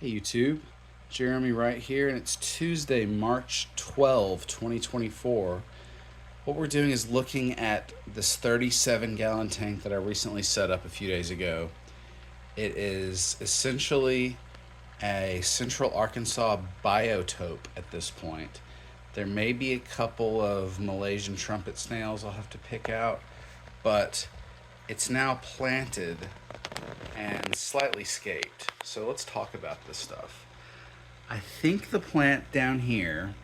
Hey YouTube, Jeremy right here, and it's Tuesday, March 12, 2024. What we're doing is looking at this 37-gallon tank that I recently set up a few days ago. It is essentially a Central Arkansas biotope at this point. There may be a couple of Malaysian trumpet snails I'll have to pick out, but it's now planted and slightly scaped. So let's talk about this stuff. I think the plant down here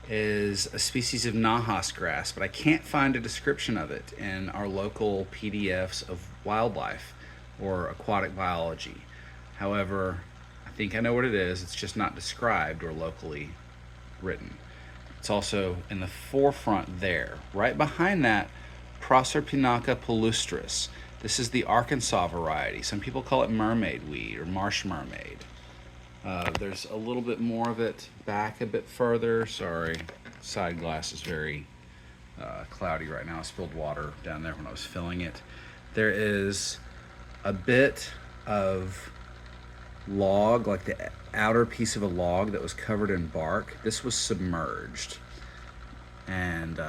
is a species of Nahas grass, but I can't find a description of it in our local PDFs of wildlife or aquatic biology. However, I think I know what it is. It's just not described or locally written. It's also in the forefront there. Right behind that, Proserpinaca palustris. This is the Arkansas variety. Some people call it mermaid weed or marsh mermaid. There's a little bit more of it back a bit further. Sorry, side glass is very cloudy right now. I spilled water down there when I was filling it. There is a bit of log, like the outer piece of a log that was covered in bark. This was submerged. And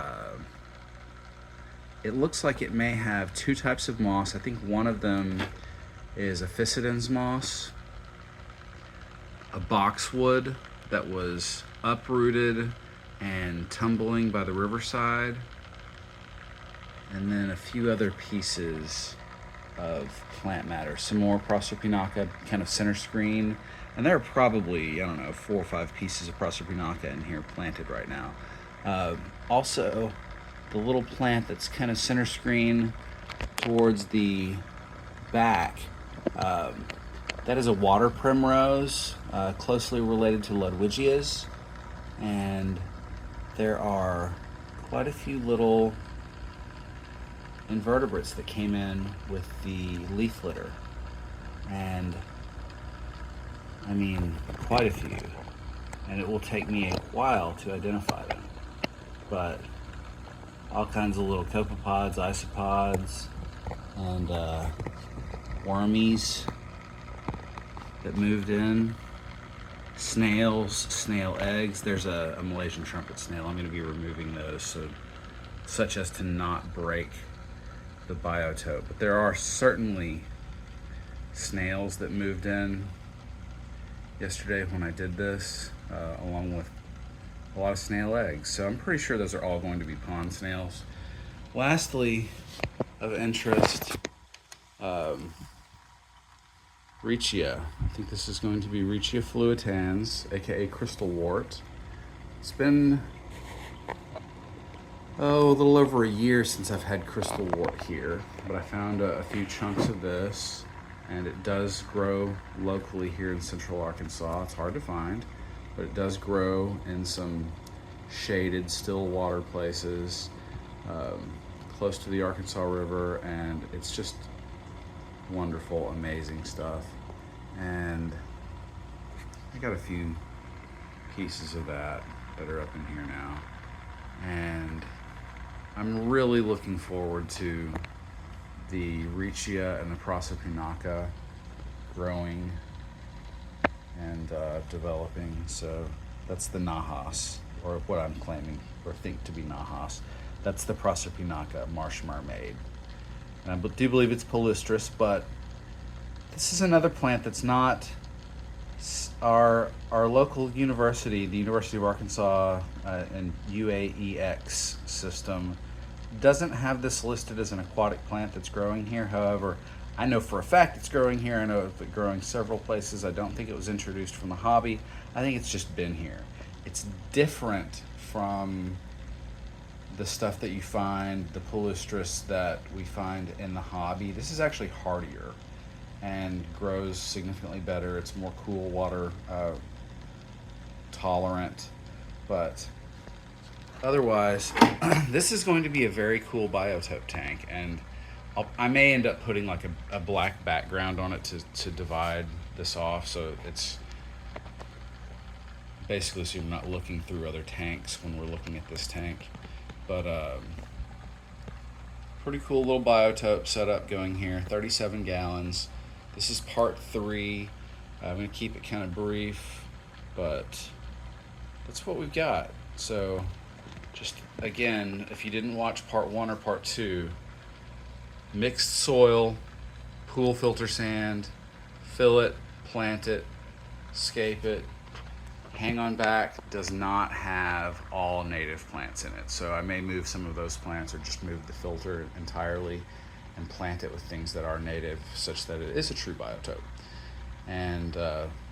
it looks like it may have two types of moss. I think one of them is a Physidens moss, a boxwood that was uprooted and tumbling by the riverside, and then a few other pieces of plant matter. Some more Proserpinaca kind of center screen, and there are probably, I don't know, 4 or 5 pieces of Proserpinaca in here planted right now. Also, the little plant that's kind of center screen towards the back, that is a water primrose, closely related to Ludwigias, and there are quite a few little invertebrates that came in with the leaf litter, and I mean quite a few, and it will take me a while to identify them, but all kinds of little copepods, isopods, and wormies that moved in, snails, snail eggs. There's a Malaysian trumpet snail. I'm going to be removing those such as to not break the biotope. But there are certainly snails that moved in yesterday when I did this, along with a lot of snail eggs. So I'm pretty sure those are all going to be pond snails. Lastly, of interest, Riccia. I think this is going to be Riccia fluitans, aka crystal wart. It's been a little over a year since I've had crystal wart here, but I found a few chunks of this, and it does grow locally here in Central Arkansas. It's hard to find, but it does grow in some shaded, still water places, close to the Arkansas River, and it's just wonderful, amazing stuff. And I got a few pieces of that are up in here now, and I'm really looking forward to the Riccia and the Proserpinaca growing and developing. So that's the Nahas, or what I'm claiming or think to be Nahas. That's the Proserpinaca marsh mermaid. And I do believe it's palustris, but this is another plant that's not our local university, the University of Arkansas and UAEX system, doesn't have this listed as an aquatic plant that's growing here. However, I know for a fact it's growing here. I know it's growing several places. I don't think it was introduced from the hobby. I think it's just been here. It's different from the stuff that you find, the palustris that we find in the hobby. This is actually hardier and grows significantly better. It's more cool water tolerant, but otherwise, this is going to be a very cool biotope tank, and I may end up putting like a black background on it to divide this off, so it's basically so you're not looking through other tanks when we're looking at this tank. But pretty cool little biotope setup going here, 37 gallons. This is part 3 I'm going to keep it kind of brief, but that's what we've got. So just again, if you didn't watch part 1 or part 2, mixed soil, pool filter sand, fill it, plant it, scape it, hang on back, does not have all native plants in it. So I may move some of those plants or just move the filter entirely and plant it with things that are native such that it is a true biotope. And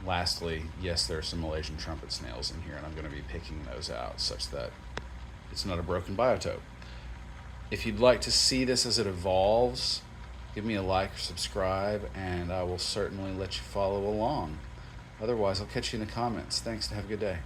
lastly, yes, there are some Malaysian trumpet snails in here, and I'm going to be picking those out such that it's not a broken biotope. If you'd like to see this as it evolves, give me a like or subscribe, and I will certainly let you follow along. Otherwise, I'll catch you in the comments. Thanks, and have a good day.